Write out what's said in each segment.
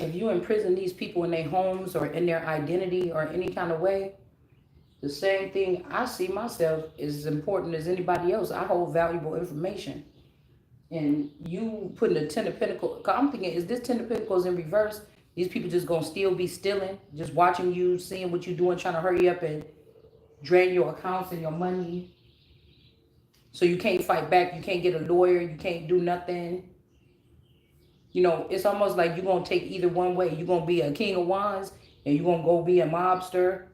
If you imprison these people in their homes or in their identity or any kind of way, the same thing I see myself is as important as anybody else. I hold valuable information. And you putting the Ten of Pentacles, I'm thinking, is this Ten of Pentacles in reverse? These people just gonna still be stealing, just watching you, seeing what you're doing, trying to hurry up and drain your accounts and your money. So you can't fight back, you can't get a lawyer, you can't do nothing. You know, it's almost like you're going to take either one way. You're going to be a king of wands and you're going to go be a mobster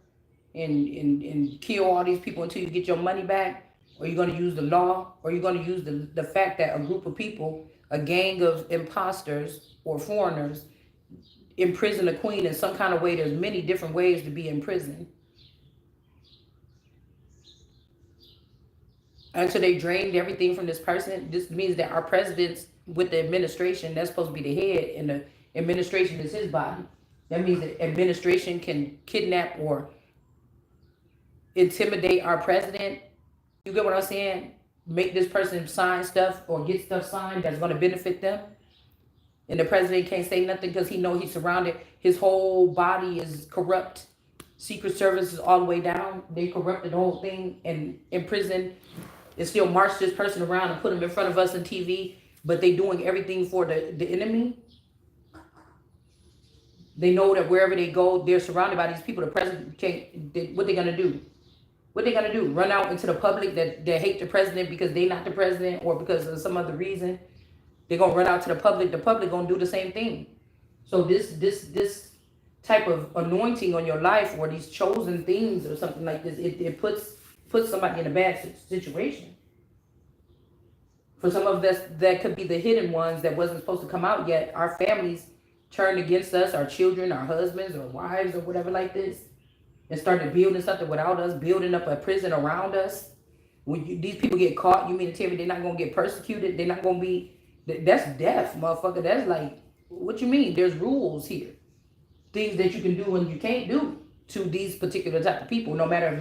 and kill all these people until you get your money back. Or you're going to use the law, or you're going to use the fact that a group of people, a gang of imposters or foreigners, imprison a queen in some kind of way. There's many different ways to be imprisoned. Until they drained everything from this person. This means that our presidents with the administration, that's supposed to be the head, and the administration is his body. That means that administration can kidnap or intimidate our president. You get what I'm saying? Make this person sign stuff or get stuff signed that's going to benefit them. And the president can't say nothing because he knows he's surrounded. His whole body is corrupt. Secret Service is all the way down. They corrupted the whole thing and imprisoned and still march this person around and put him in front of us on TV. But they doing everything for the enemy. They know that wherever they go, they're surrounded by these people. The president can't, what they going to do? What they gonna do? Run out into the public that hate the president because they not the president or because of some other reason? They're gonna run out to the public. The public gonna do the same thing. So this type of anointing on your life or these chosen things or something like this, it puts somebody in a bad situation. For some of us, that could be the hidden ones that wasn't supposed to come out yet. Our families turned against us, our children, our husbands or wives or whatever like this. And started building something without us, building up a prison around us. When these people get caught, you mean to tell me they're not going to get persecuted? They're not going to be, that's death, motherfucker. That's like, what you mean? There's rules here. Things that you can do and you can't do to these particular type of people, no matter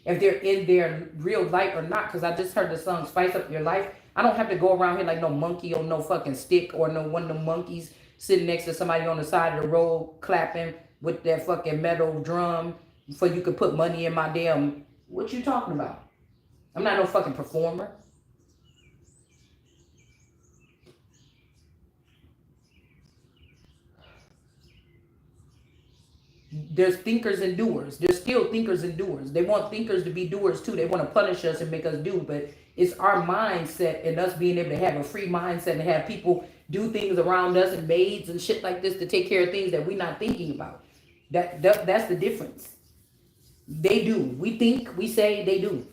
if they're in their real light or not. Because I just heard the song Spice Up Your Life. I don't have to go around here like no monkey or no fucking stick or no one of them monkeys sitting next to somebody on the side of the road clapping with that fucking metal drum. So you could put money in my damn, what you talking about? I'm not no fucking performer. There's thinkers and doers. There's still thinkers and doers. They want thinkers to be doers too. They want to punish us and make us do. But it's our mindset and us being able to have a free mindset and have people do things around us and maids and shit like this to take care of things that we're not thinking about. That's the difference. They do. We think, we say, they do.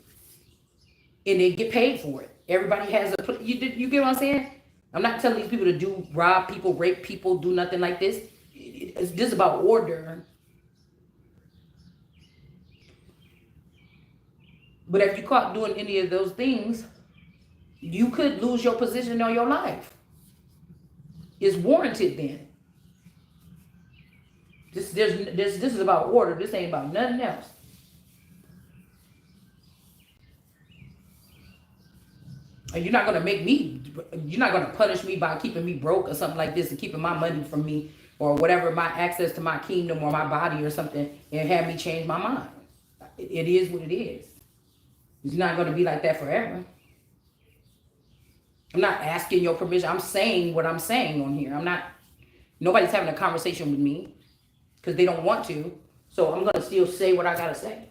And they get paid for it. Everybody has a... You get what I'm saying? I'm not telling these people to rob people, rape people, do nothing like this. It's just about order. But if you're caught doing any of those things, you could lose your position or your life. It's warranted then. This is about order. This ain't about nothing else. And you're not going to punish me by keeping me broke or something like this and keeping my money from me or whatever, my access to my kingdom or my body or something, and have me change my mind. It is what it is. It's not going to be like that forever. I'm not asking your permission. I'm saying what I'm saying on here. Nobody's having a conversation with me because they don't want to. So I'm going to still say what I got to say.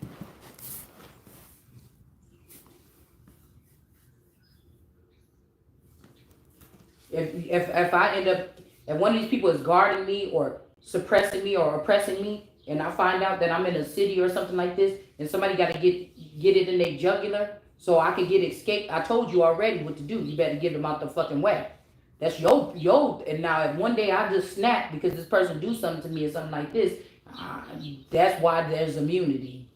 If I end up, if one of these people is guarding me or suppressing me or oppressing me, and I find out that I'm in a city or something like this, and somebody got to get it in their jugular so I can get escape, I told you already what to do. You better get them out the fucking way. That's your. And now if one day I just snap because this person do something to me or something like this, that's why there's immunity.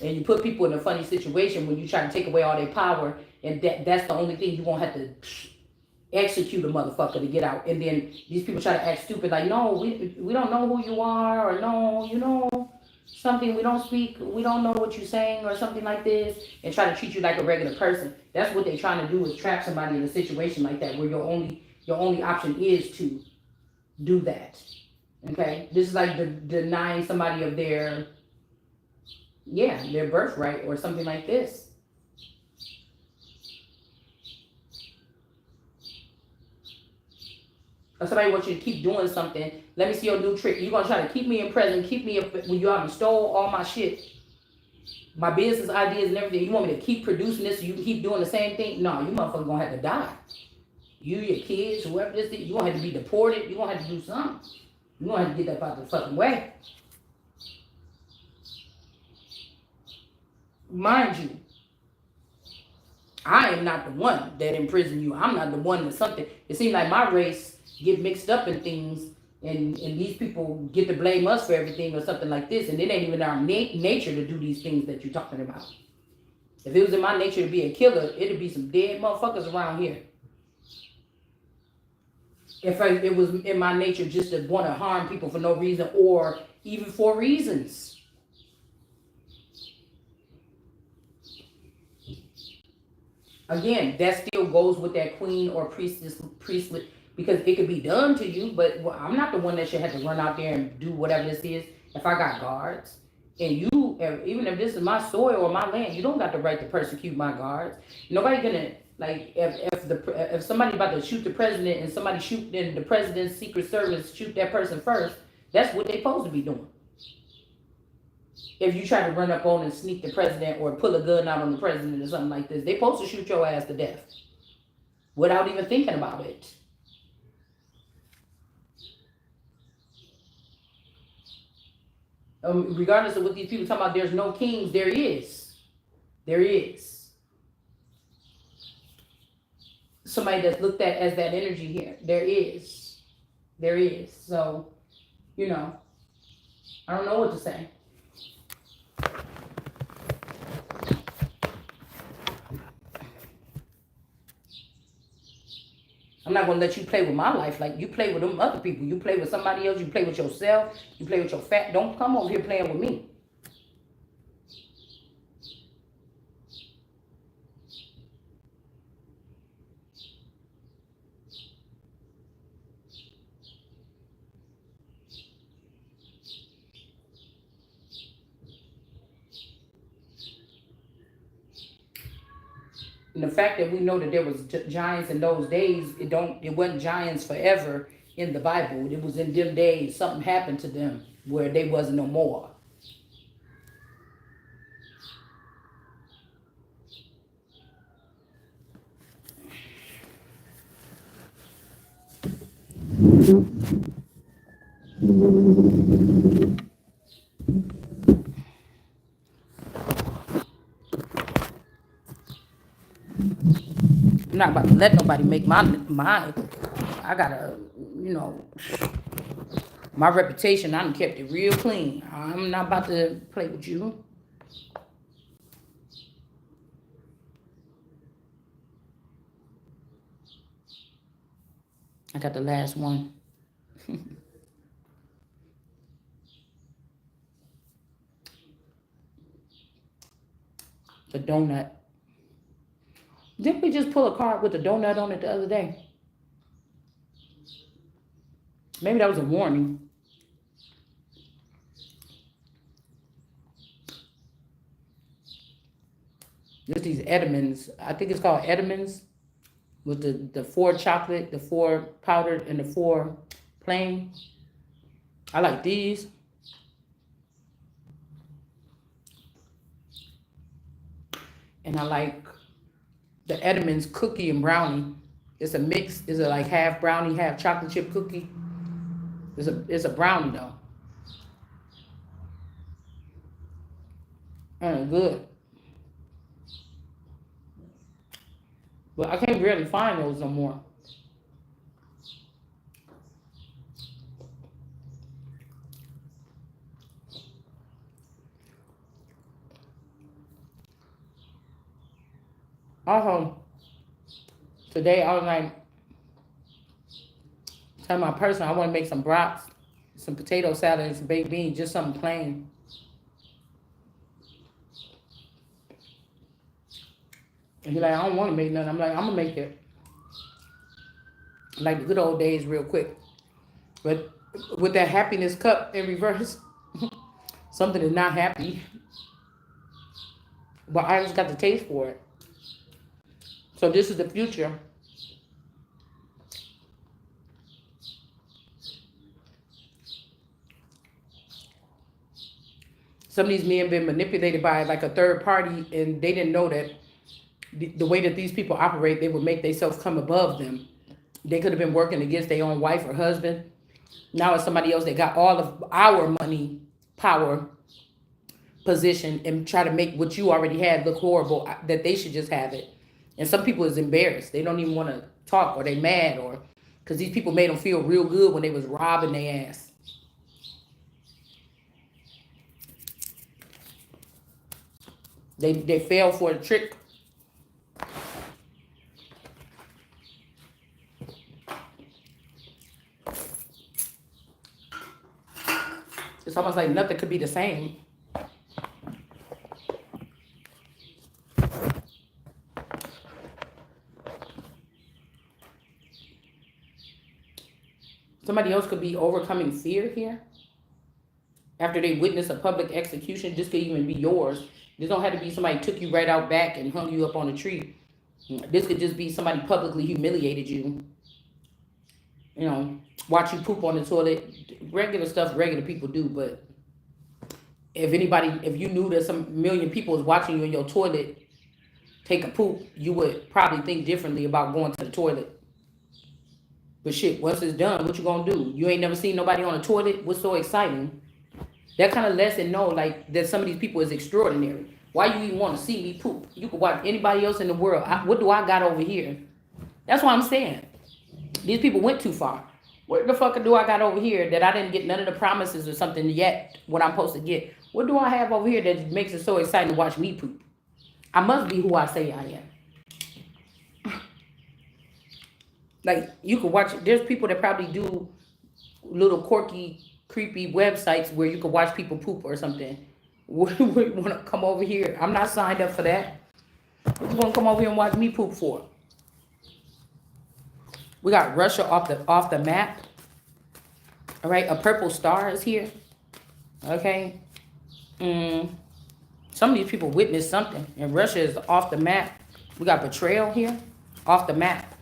And you put people in a funny situation when you try to take away all their power, and that's the only thing you won't have to execute a motherfucker to get out. And then these people try to act stupid, like, no, we don't know who you are, or no, you know, something, we don't speak, we don't know what you're saying, or something like this, and try to treat you like a regular person. That's what they're trying to do, is trap somebody in a situation like that, where your only your only option is to do that. Okay, this is like denying somebody of their, yeah, their birthright or something like this. Or somebody wants you to keep doing something. Let me see your new trick. You're gonna try to keep me in prison, keep me up when you already stole all my shit, my business ideas and everything. You want me to keep producing this so you can keep doing the same thing? No, you motherfuckers gonna have to die. You, your kids, whoever this is, you gonna have to be deported. You gonna have to do something. You gonna have to get that out the fucking way. Mind you, I am not the one that imprisoned you. I'm not the one that something. It seems like my race get mixed up in things, and these people get to blame us for everything or something like this, and it ain't even our nature to do these things that you're talking about. If it was in my nature to be a killer, it'd be some dead motherfuckers around here. If it was in my nature just to want to harm people for no reason or even for reasons. Again, that still goes with that queen or priestess, because it could be done to you, but I'm not the one that should have to run out there and do whatever this is. If I got guards, and you, even if this is my soil or my land, you don't got the right to persecute my guards. Nobody gonna, like, if somebody about to shoot the president and somebody shoot in the president's secret service shoot that person first, that's what they supposed to be doing. If you try to run up on and sneak the president or pull a gun out on the president or something like this, they supposed to shoot your ass to death without even thinking about it. Regardless of what these people talking about, there's no kings. There is. There is. Somebody that's looked at as that energy here. There is. There is. So, you know, I don't know what to say. I'm not gonna let you play with my life like you play with them other people. You play with somebody else. You play with yourself. You play with your fat. Don't come over here playing with me. And the fact that we know that there was giants in those days, it wasn't giants forever in the Bible. It was in them days something happened to them where they wasn't no more. I'm not about to let nobody make my. I gotta, you know, my reputation. I done kept it real clean. I'm not about to play with you. I got the last one. The donut. Didn't we just pull a card with a donut on it the other day? Maybe that was a warning. Just these Edmonds. I think it's called Edmonds. With the 4 chocolate, the 4 powdered, and the 4 plain. I like these. And I like the Edmonds cookie and brownie. It's a mix. It's a like half brownie, half chocolate chip cookie. It's a brownie though. Good. But I can't really find those no more. Also, today I was like, tell my person I want to make some brats, some potato salad, and some baked beans, just something plain. And he's like, I don't want to make nothing. I'm like, I'm gonna make it. like the good old days real quick. But with that happiness cup in reverse, something is not happy. But I just got the taste for it. So this is the future. Some of these men been manipulated by like a third party, and they didn't know that the way that these people operate, they would make themselves come above them. They could have been working against their own wife or husband. Now it's somebody else that got all of our money, power, position, and try to make what you already had look horrible, that they should just have it. And some people is embarrassed. They don't even want to talk, or they mad, or because these people made them feel real good when they was robbing their ass. They fell for the trick. It's almost like nothing could be the same. Somebody else could be overcoming fear here after they witness a public execution. This could even be yours. This don't have to be somebody took you right out back and hung you up on a tree. This could just be somebody publicly humiliated you. You know, watch you poop on the toilet. Regular stuff regular people do, but if you knew that some million people was watching you in your toilet take a poop, you would probably think differently about going to the toilet. But shit, once it's done, what you gonna do? You ain't never seen nobody on a toilet? What's so exciting? That kind of lets it know, like, that some of these people is extraordinary. Why you even want to see me poop? You could watch anybody else in the world. What do I got over here? That's what I'm saying. These people went too far. What the fuck do I got over here that I didn't get none of the promises or something yet, what I'm supposed to get? What do I have over here that makes it so exciting to watch me poop? I must be who I say I am. Like, you could watch, there's people that probably do little quirky, creepy websites where you could watch people poop or something. What do you want to come over here? I'm not signed up for that. What you want to come over here and watch me poop for? We got Russia off the map. All right, a purple star is here. Okay. Some of these people witnessed something, and Russia is off the map. We got betrayal here, off the map.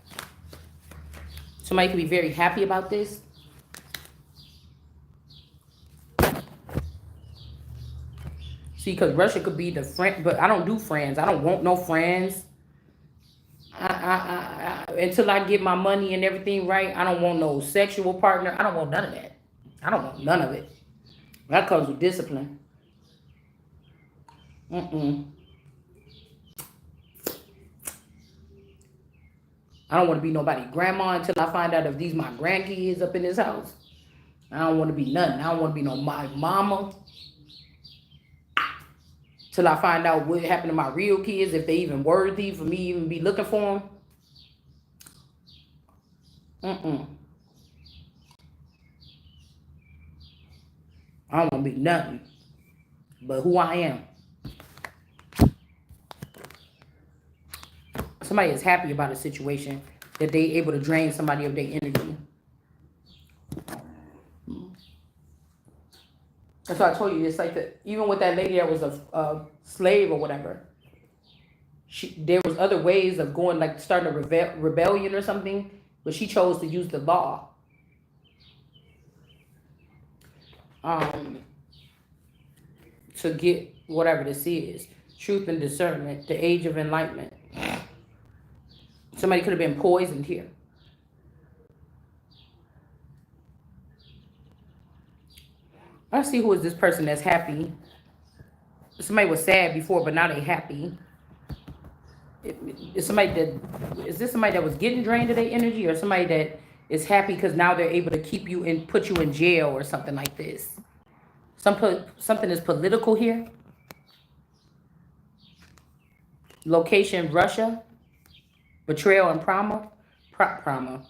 Somebody could be very happy about this. See, because Russia could be the friend, but I don't do friends. I don't want no friends. Until I get my money and everything right, I don't want no sexual partner. I don't want none of that. I don't want none of it. That comes with discipline. I don't want to be nobody grandma until I find out if these my grandkids up in this house. I don't want to be nothing. I don't want to be no my mama. Till I find out what happened to my real kids, if they even worthy for me even be looking for them. I don't want to be nothing but who I am. Somebody is happy about a situation that they able to drain somebody of their energy. That's why I told you, it's like that. Even with that lady that was a slave or whatever, there was other ways of going, like starting a rebellion or something, but she chose to use the law. To get whatever this is, truth and discernment, the age of enlightenment. Somebody could have been poisoned here. Let's see, who is this person that's happy. Somebody was sad before, but now they happy. Is this somebody that was getting drained of their energy, or somebody that is happy because now they're able to keep you and put you in jail or something like this? Something is political here. Location, Russia. Betrayal and trauma. Betrayal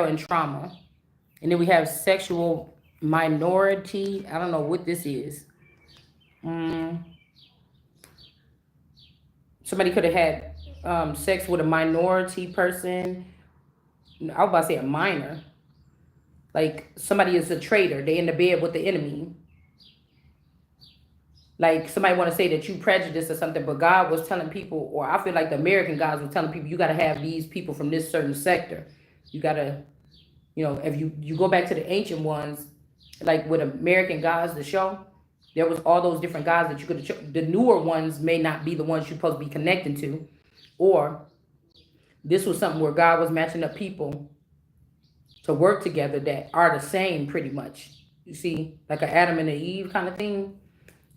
and trauma. And then we have sexual minority. I don't know what this is. Somebody could have had sex with a minority person, I was about to say a minor. Like somebody is a traitor. They in the bed with the enemy. Like somebody want to say that you prejudiced or something, but God was telling people, or I feel like the American gods were telling people, you got to have these people from this certain sector. You got to, if you go back to the ancient ones, like with American gods, the show, there was all those different gods that you could have. The newer ones may not be the ones you're supposed to be connecting to, or this was something where God was matching up people to work together that are the same pretty much. You see, like an Adam and an Eve kind of thing.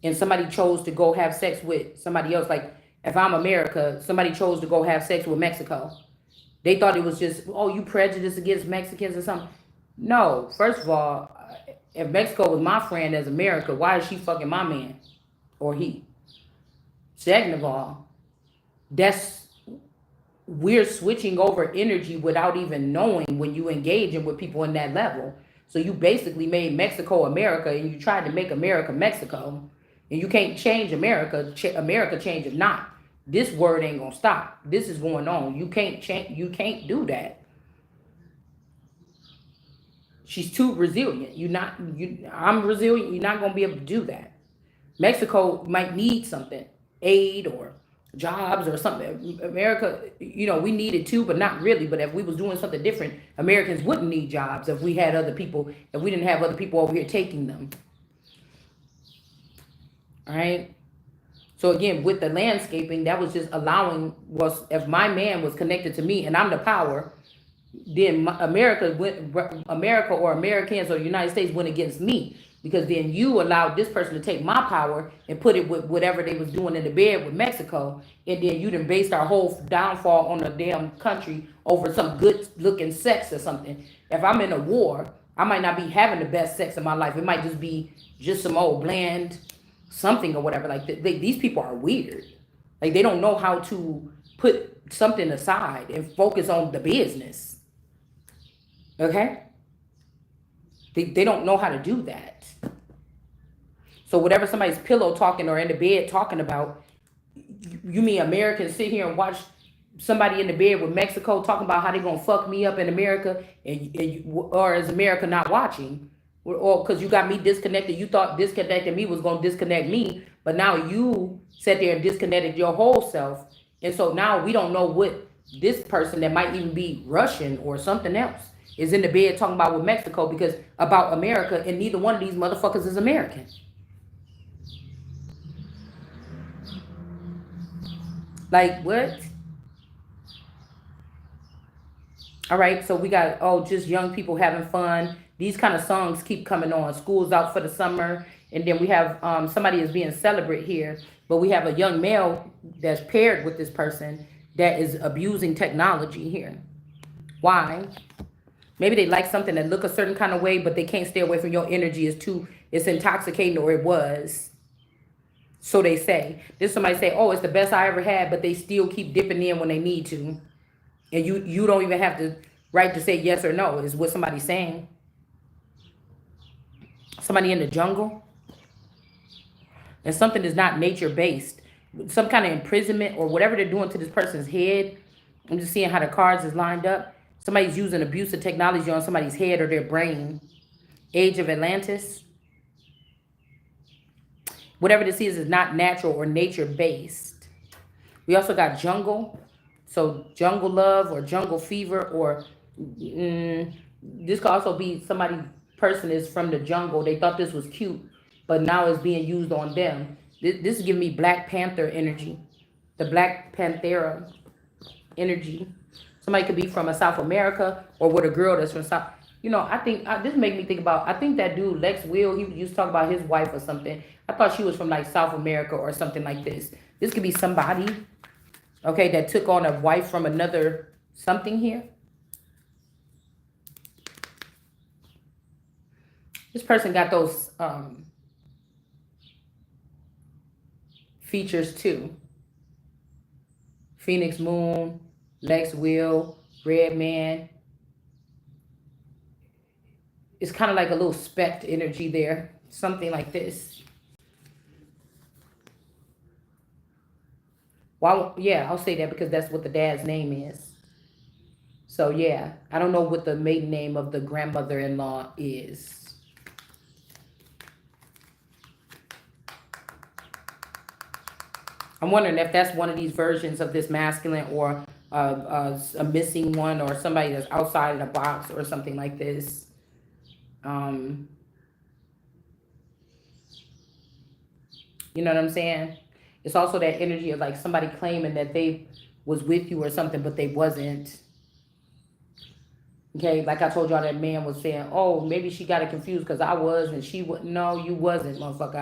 And somebody chose to go have sex with somebody else. Like if I'm America, somebody chose to go have sex with Mexico. They thought it was just, oh, you prejudiced against Mexicans or something. No, first of all, if Mexico was my friend as America, why is she fucking my man or he? Second of all, that's we're switching over energy without even knowing when you engaging with people in that level. So you basically made Mexico America and you tried to make America Mexico. And you can't change America. America change if not. This word ain't gonna stop. This is going on. You can't change. You can't do that. She's too resilient. You're not. I'm resilient. You're not gonna be able to do that. Mexico might need something, aid or jobs or something. America, we need it too, but not really. But if we was doing something different, Americans wouldn't need jobs if we had other people. If we didn't have other people over here taking them. All right. So again, with the landscaping, that was just allowing was if my man was connected to me and I'm the power, then America or Americans or the United States went against me because then you allowed this person to take my power and put it with whatever they was doing in the bed with Mexico, and then you done based our whole downfall on a damn country over some good looking sex or something. If I'm in a war, I might not be having the best sex in my life. It might just be just some old bland something or whatever. Like these people are weird. Like they don't know how to put something aside and focus on the business. Okay? They don't know how to do that. So whatever somebody's pillow talking or in the bed talking about, you mean Americans sit here and watch somebody in the bed with Mexico talking about how they gonna fuck me up in America, or is America not watching? Or because you got me disconnected, you thought disconnecting me was gonna disconnect me, but now you sat there and disconnected your whole self, and so now we don't know what this person that might even be Russian or something else is in the bed talking about with Mexico because about America, and neither one of these motherfuckers is American. Like what? All right, so we got just young people having fun. These kind of songs keep coming on. School's out for the summer, and then we have somebody is being celebrate here, but we have a young male that's paired with this person that is abusing technology here. Why? Maybe they like something that look a certain kind of way, but they can't stay away from your energy. It's intoxicating, or it was. So they say. There's somebody say, oh, it's the best I ever had, but they still keep dipping in when they need to. And you don't even have the right to say yes or no, is what somebody's saying. Somebody in the jungle. And something is not nature based. Some kind of imprisonment or whatever they're doing to this person's head. I'm just seeing how the cards is lined up. Somebody's using abusive technology on somebody's head or their brain. Age of Atlantis. Whatever this is not natural or nature based. We also got jungle. So jungle love or jungle fever, or this could also be somebody person is from the jungle. They thought this was cute, but now it's being used on them. This is giving me Black Panther energy, the Black Panthera energy. Somebody could be from a South America or with a girl that's from South. I think this made me think about. I think that dude Lex Will. He used to talk about his wife or something. I thought she was from like South America or something like this. This could be somebody. Okay, that took on a wife from another something here. This person got those features too. Phoenix Moon, Lex Will, Red Man. It's kind of like a little spect energy there. Something like this. Well, yeah, I'll say that because that's what the dad's name is. So yeah, I don't know what the maiden name of the grandmother-in-law is. I'm wondering if that's one of these versions of this masculine, or a missing one, or somebody that's outside of the box or something like this. Um, you know what I'm saying? It's also that energy of like somebody claiming that they was with you or something, but they wasn't. Okay, like I told y'all, that man was saying, "Oh, maybe she got it confused because I was and she was." No, you wasn't, motherfucker.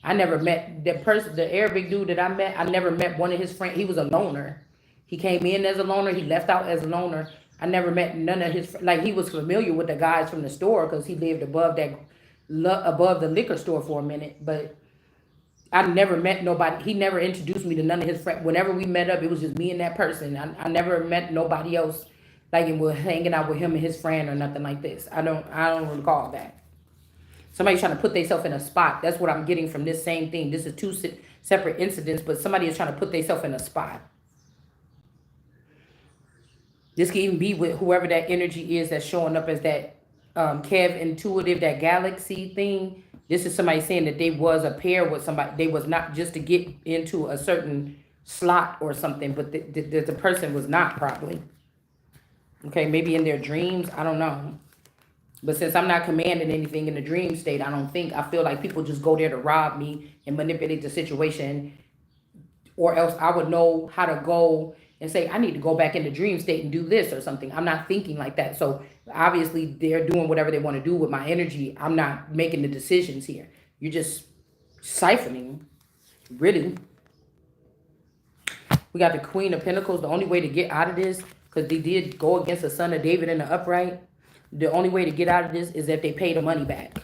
I never met that person. The Arabic dude that I met, I never met one of his friends. He was a loner. He came in as a loner. He left out as a loner. I never met none of his like. He was familiar with the guys from the store because he lived above above the liquor store for a minute, but. I never met nobody. He never introduced me to none of his friends. Whenever we met up, it was just me and that person. I never met nobody else, like, and we're hanging out with him and his friend or nothing like this. I don't recall that. Somebody's trying to put themselves in a spot. That's what I'm getting from this same thing. This is two separate incidents, but somebody is trying to put themselves in a spot. This can even be with whoever that energy is that's showing up as that Kev intuitive, that galaxy thing. This is somebody saying that they was a pair with somebody. They was not just to get into a certain slot or something, but the person was not probably. Okay, maybe in their dreams. I don't know. But since I'm not commanding anything in the dream state, I feel like people just go there to rob me and manipulate the situation, or else I would know how to go and say, I need to go back in the dream state and do this or something. I'm not thinking like that. So obviously they're doing whatever they want to do with my energy. I'm not making the decisions here. You're just siphoning, really. We got the Queen of Pentacles. The only way to get out of this, because they did go against the son of David in the upright, the only way to get out of this is if they pay the money back.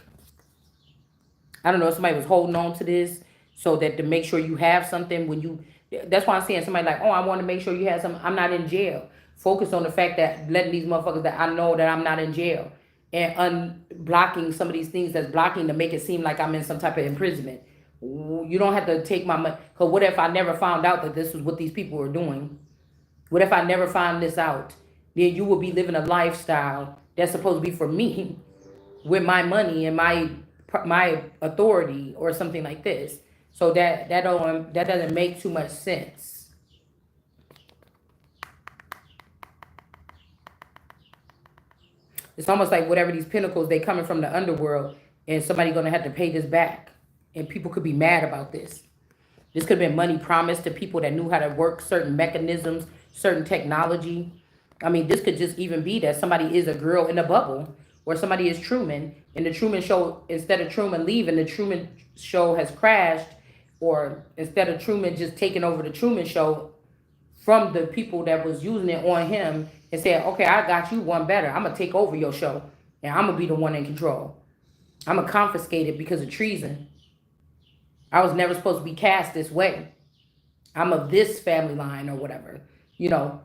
I don't know if somebody was holding on to this so that to make sure you have something when you. That's why I'm saying somebody like, oh, I want to make sure you have something. I'm not in jail. Focus on the fact that letting these motherfuckers that I know that I'm not in jail, and unblocking some of these things that's blocking to make it seem like I'm in some type of imprisonment. You don't have to take my money. Because what if I never found out that this was what these people were doing? What if I never found this out? Then you will be living a lifestyle that's supposed to be for me with my money and my authority or something like this. So that doesn't make too much sense. It's almost like whatever these pinnacles, they coming from the underworld, and somebody gonna have to pay this back, and people could be mad about this. This could have been money promised to people that knew how to work certain mechanisms, certain technology. I mean, this could just even be that somebody is a girl in a bubble, or somebody is Truman, and the Truman Show, instead of Truman leaving, the Truman Show has crashed, or instead of Truman just taking over the Truman Show from the people that was using it on him and saying, okay, I got you one better. I'm going to take over your show, and I'm going to be the one in control. I'm going to confiscate it because of treason. I was never supposed to be cast this way. I'm of this family line or whatever, you know.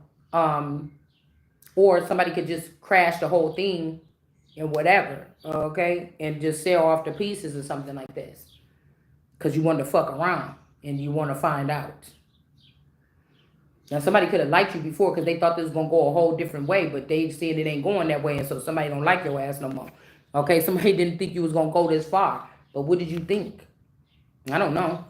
Or somebody could just crash the whole thing and whatever, okay, and just sell off the pieces or something like this, because you want to fuck around and you want to find out. Now somebody could have liked you before because they thought this was gonna go a whole different way, but they said it ain't going that way, and so somebody don't like your ass no more. Okay, somebody didn't think you was gonna go this far, but what did you think? I don't know.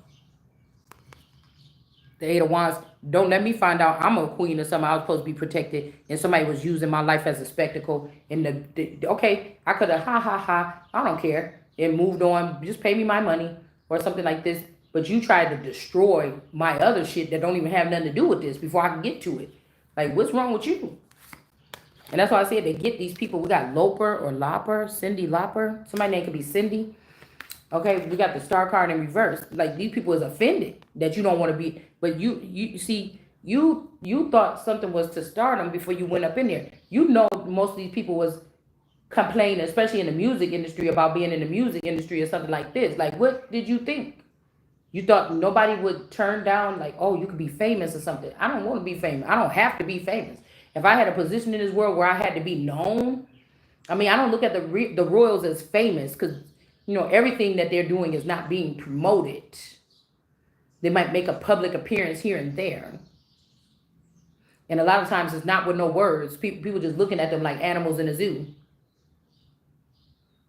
The Eight of Wands, don't let me find out I'm a queen or something. I was supposed to be protected, and somebody was using my life as a spectacle. And okay, I could have ha. I don't care, and moved on. Just pay me my money or something like this. But you tried to destroy my other shit that don't even have nothing to do with this before I can get to it. Like, what's wrong with you? And that's why I said they get these people. We got Loper or Lopper, Cindy Lopper. Somebody name could be Cindy. Okay, we got the star card in reverse. Like, these people is offended that you don't want to be, but you see, you thought something was to start them before you went up in there. You know, most of these people was complaining, especially in the music industry, about being in the music industry or something like this. Like, what did you think? You thought nobody would turn down, like, oh, you could be famous or something. I don't want to be famous. I don't have to be famous. If I had a position in this world where I had to be known, I mean, I don't look at the royals as famous because, you know, everything that they're doing is not being promoted. They might make a public appearance here and there. And a lot of times it's not with no words. People just looking at them like animals in a zoo.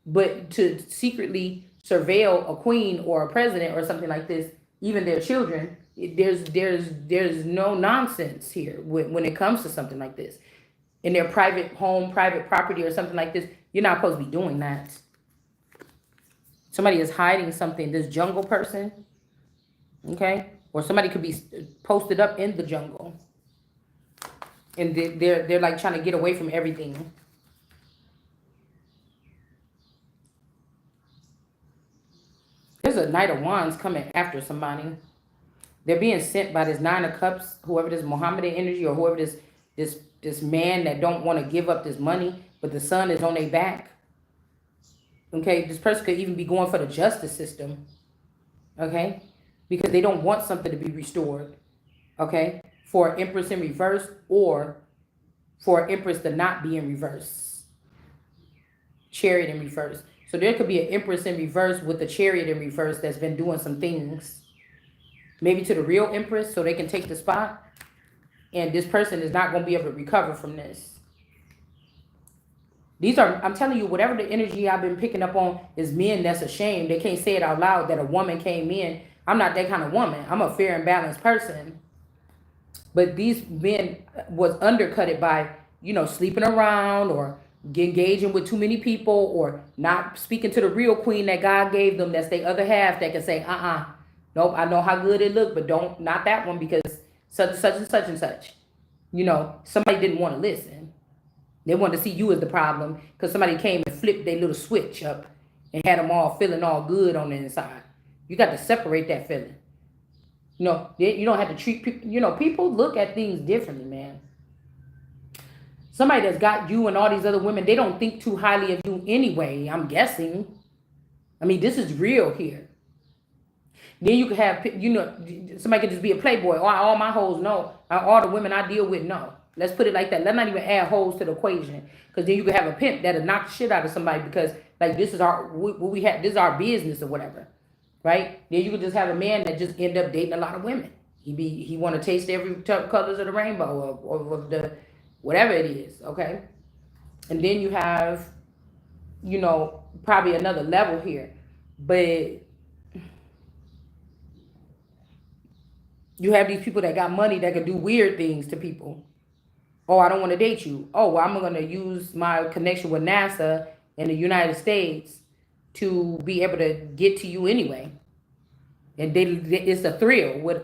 But to secretly surveil a queen or a president or something like this, even their children, there's no nonsense here when it comes to something like this. In their private home, private property or something like this, you're not supposed to be doing that. Somebody is hiding something, this jungle person, okay? Or somebody could be posted up in the jungle. And they're like trying to get away from everything. There's a Knight of Wands coming after somebody. They're being sent by this Nine of Cups, whoever this Mohammedan energy or whoever this man that don't want to give up this money, but the sun is on their back. Okay, this person could even be going for the justice system. Okay, because they don't want something to be restored. Okay, for Empress in reverse or for Empress to not be in reverse. Chariot in reverse. So there could be an Empress in reverse with the Chariot in reverse that's been doing some things. Maybe to the real Empress so they can take the spot. And this person is not going to be able to recover from this. These are, I'm telling you, whatever the energy I've been picking up on is men that's ashamed. They can't say it out loud that a woman came in. I'm not that kind of woman. I'm a fair and balanced person. But these men was undercutted by, sleeping around or engaging with too many people or not speaking to the real queen that God gave them. That's the other half that can say, nope, I know how good it looked, but not that one because such and such and such and such. Somebody didn't want to listen. They wanted to see you as the problem because somebody came and flipped their little switch up and had them all feeling all good on the inside. You got to separate that feeling. You don't have to treat people. People look at things differently, man. Somebody that's got you and all these other women, they don't think too highly of you anyway, I'm guessing. I mean, this is real here. Then you could have, somebody could just be a playboy. All my hoes know. All the women I deal with know. Let's put it like that. Let's not even add hoes to the equation. Because then you could have a pimp that'll knock the shit out of somebody because, like, this is this is our business or whatever. Right? Then you could just have a man that just end up dating a lot of women. He want to taste every colors of the rainbow or of the, whatever it is. Okay? And then you have, probably another level here. But you have these people that got money that can do weird things to people. Oh, I don't want to date you. Oh, well, I'm going to use my connection with NASA in the United States to be able to get to you anyway. And it's a thrill with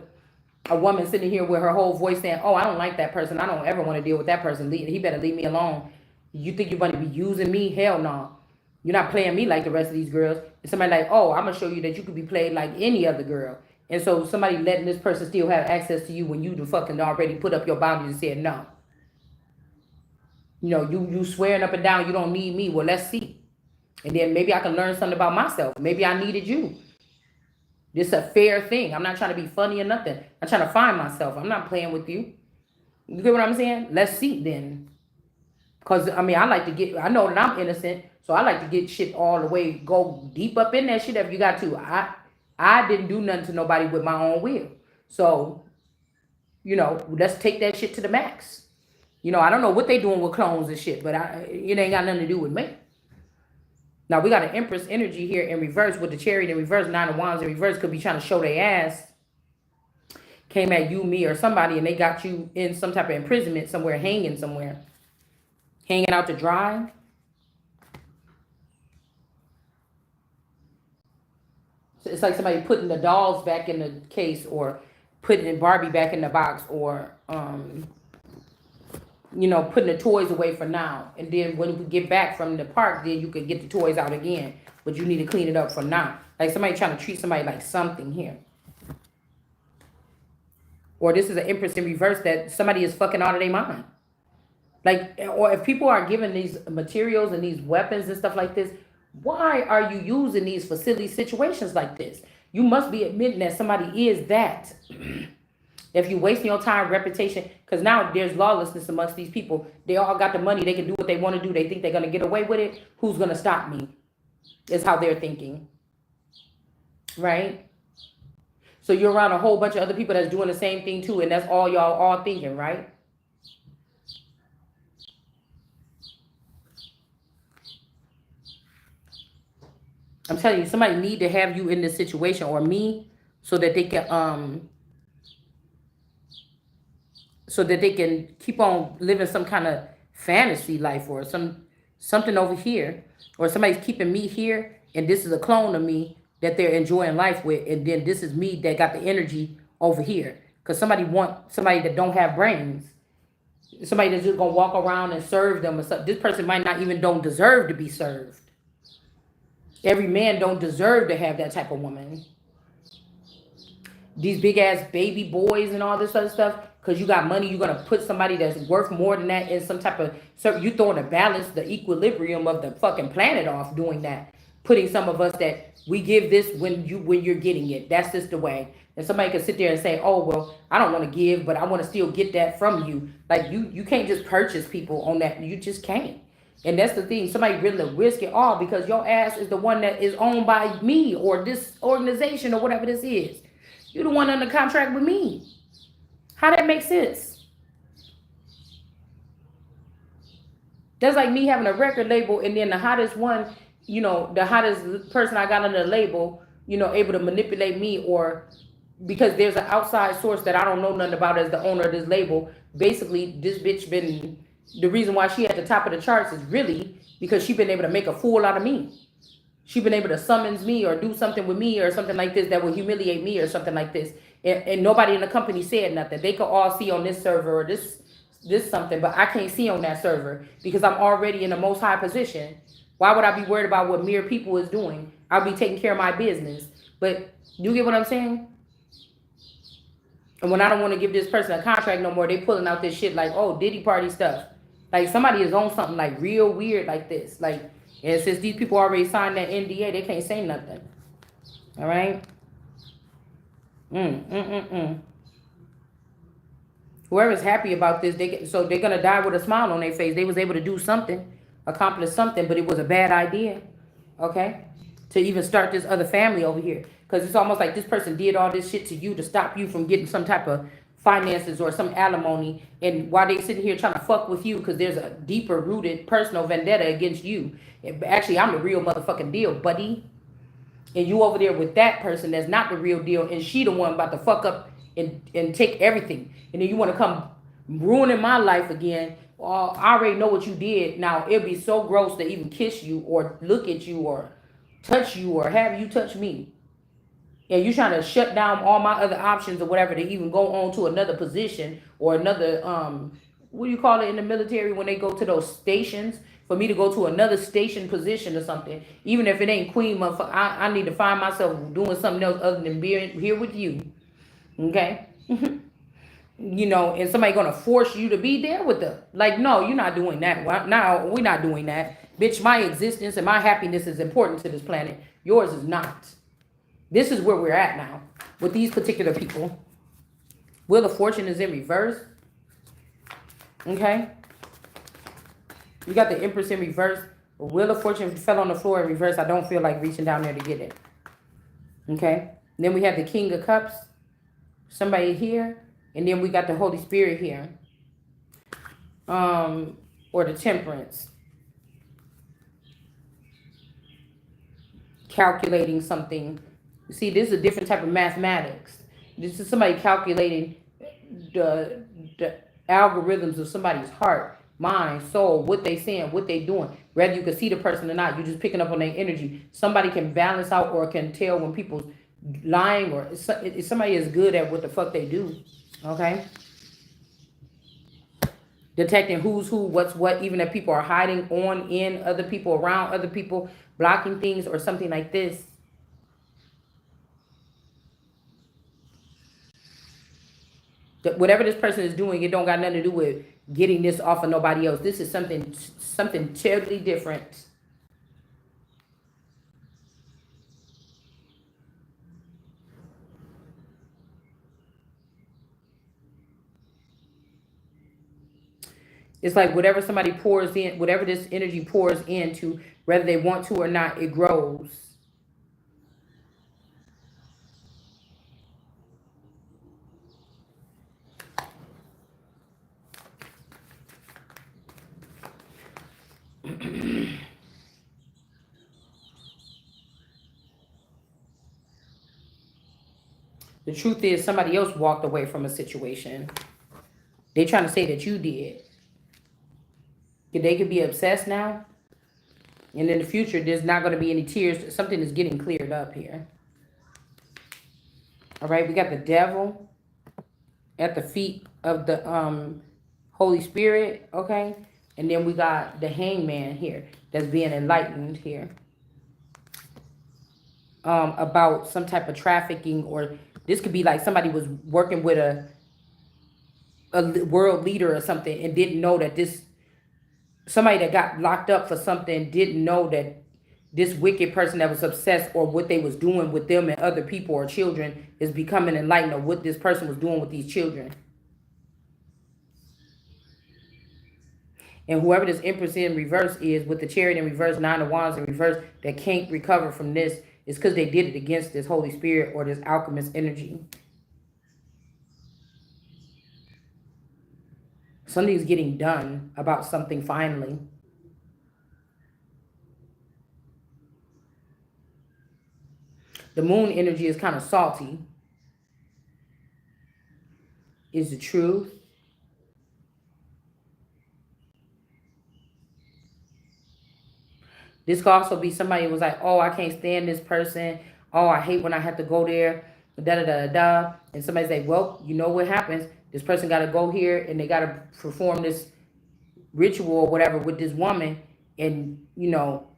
a woman sitting here with her whole voice saying, oh, I don't like that person. I don't ever want to deal with that person. He better leave me alone. You think you're going to be using me? Hell no. You're not playing me like the rest of these girls. And somebody like, oh, I'm going to show you that you could be played like any other girl. And so somebody letting this person still have access to you when you fucking already put up your boundaries and said no. You swearing up and down you don't need me. Well, let's see. And then maybe I can learn something about myself. Maybe I needed you. This is a fair thing. I'm not trying to be funny or nothing. I'm trying to find myself. I'm not playing with you. You get what I'm saying? Let's see then. Because, I know that I'm innocent. So I like to get shit all the way, go deep up in that shit if you got to. I didn't do nothing to nobody with my own will. So, let's take that shit to the max. I don't know what they doing with clones and shit, but it ain't got nothing to do with me. Now, we got an Empress energy here in reverse with the Chariot in reverse, Nine of Wands in reverse. Could be trying to show their ass. Came at you, me, or somebody, and they got you in some type of imprisonment somewhere, hanging somewhere. Hanging out to dry. So it's like somebody putting the dolls back in the case or putting Barbie back in the box or, putting the toys away for now. And then when we get back from the park, then you could get the toys out again. But you need to clean it up for now. Like somebody trying to treat somebody like something here. Or this is an Empress in reverse that somebody is fucking out of their mind. Like, or if people are given these materials and these weapons and stuff like this, why are you using these for silly situations like this? You must be admitting that somebody is that. If you waste your time, reputation, because now there's lawlessness amongst these people. They all got the money. They can do what they want to do. They think they're going to get away with it. Who's going to stop me? Is how they're thinking. Right? So you're around a whole bunch of other people that's doing the same thing too. And that's all y'all all thinking, right? I'm telling you, somebody need to have you in this situation, or me, so that they can keep on living some kind of fantasy life, or something over here, or somebody's keeping me here, and this is a clone of me that they're enjoying life with, and then this is me that got the energy over here. Because somebody want somebody that don't have brains, somebody that's just gonna walk around and serve them or something. This person might not even don't deserve to be served. Every man don't deserve to have that type of woman. These big ass baby boys and all this other stuff, because you got money, you're gonna put somebody that's worth more than that in some type of, so you throwing the balance, the equilibrium of the fucking planet off doing that. Putting some of us that we give this when you're getting it. That's just the way. And somebody can sit there and say, oh well, I don't want to give, but I want to still get that from you. Like you can't just purchase people on that. You just can't. And that's the thing. Somebody really risk it all because your ass is the one that is owned by me or this organization or whatever this is. You're the one under contract with me. How that make sense? That's like me having a record label and then the hottest one, the hottest person I got on the label, able to manipulate me, or because there's an outside source that I don't know nothing about as the owner of this label. Basically, this bitch been, the reason why she at the top of the charts is really because she been able to make a fool out of me. She been able to summons me or do something with me or something like this that will humiliate me or something like this. And nobody in the company said nothing. They could all see on this server or this something, but I can't see on that server because I'm already in the most high position. Why would I be worried about what mere people is doing? I'll be taking care of my business. But you get what I'm saying? And when I don't want to give this person a contract no more, they pulling out this shit like, oh, Diddy party stuff. Like somebody is on something like real weird like this. Like, and since these people already signed that NDA, they can't say nothing. All right? Whoever's happy about this, so they're going to die with a smile on their face. They was able to do something, accomplish something, but it was a bad idea. Okay? To even start this other family over here. Because it's almost like this person did all this shit to you to stop you from getting some type of finances or some alimony, and while they sitting here trying to fuck with you because there's a deeper rooted personal vendetta against you. Actually, I'm the real motherfucking deal, buddy. And you over there with that person that's not the real deal, and she the one about to fuck up and take everything. And then you want to come ruining my life again. Well, I already know what you did. Now, it'd be so gross to even kiss you or look at you or touch you or have you touch me. And you're trying to shut down all my other options or whatever to even go on to another position or another, what do you call it in the military when they go to those stations? For me to go to another station position or something, even if it ain't queen motherfucker, I need to find myself doing something else other than being here with you. Okay? And somebody gonna force you to be there with them. Like, no, you're not doing that. No, we're not doing that. Bitch, my existence and my happiness is important to this planet. Yours is not. This is where we're at now with these particular people. Wheel of Fortune is in reverse. Okay? You got the Empress in reverse. Wheel of Fortune fell on the floor in reverse. I don't feel like reaching down there to get it. Okay? And then we have the King of Cups. Somebody here. And then we got the Holy Spirit here. Or the Temperance. Calculating something. You see, this is a different type of mathematics. This is somebody calculating the algorithms of somebody's heart, mind, soul, what they saying, what they doing. Whether you can see the person or not, you're just picking up on their energy. Somebody can balance out or can tell when people's lying, or if somebody is good at what the fuck they do. Okay? Detecting who's who, what's what, even if people are hiding on, in, other people, around other people, blocking things or something like this. Whatever this person is doing, it don't got nothing to do with getting this off of nobody else. This is something totally different. It's like whatever somebody pours in, whatever this energy pours into, whether they want to or not, it grows. The truth is somebody else walked away from a situation. They trying to say that you did. They could be obsessed now. And in the future, there's not going to be any tears. Something is getting cleared up here. All right, we got the devil at the feet of the Holy Spirit, okay? And then we got the hangman here that's being enlightened here about some type of trafficking, or this could be like somebody was working with a world leader or something and didn't know that this, somebody that got locked up for something didn't know that this wicked person that was obsessed or what they was doing with them and other people or children is becoming enlightened of what this person was doing with these children. And whoever this Empress in reverse is, with the Chariot in reverse, Nine of Wands in reverse, that can't recover from this, is because they did it against this Holy Spirit or this alchemist energy. Something's getting done about something finally. The moon energy is kind of salty. Is the truth. This could also be somebody who was like, oh, I can't stand this person. Oh, I hate when I have to go there. Da da da da. And somebody's like, well, you know what happens? This person got to go here and they got to perform this ritual or whatever with this woman. And, you know,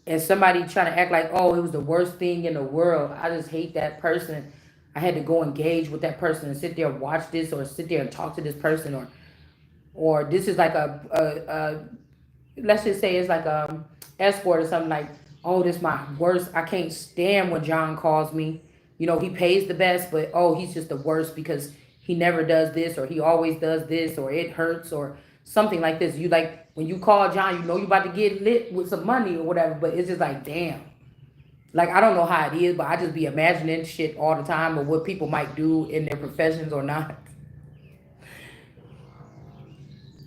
and somebody trying to act like, oh, it was the worst thing in the world. I just hate that person. I had to go engage with that person and sit there and watch this, or sit there and talk to this person, or this is like a let's just say it's like a escort or something, like, oh, this is my worst. I can't stand when John calls me. You know, he pays the best, but oh, he's just the worst because he never does this, or he always does this, or it hurts, or something like this. You like when you call John, you know you about to get lit with some money or whatever, but it's just like, damn. Like, I don't know how it is, but I just be imagining shit all the time of what people might do in their professions or not.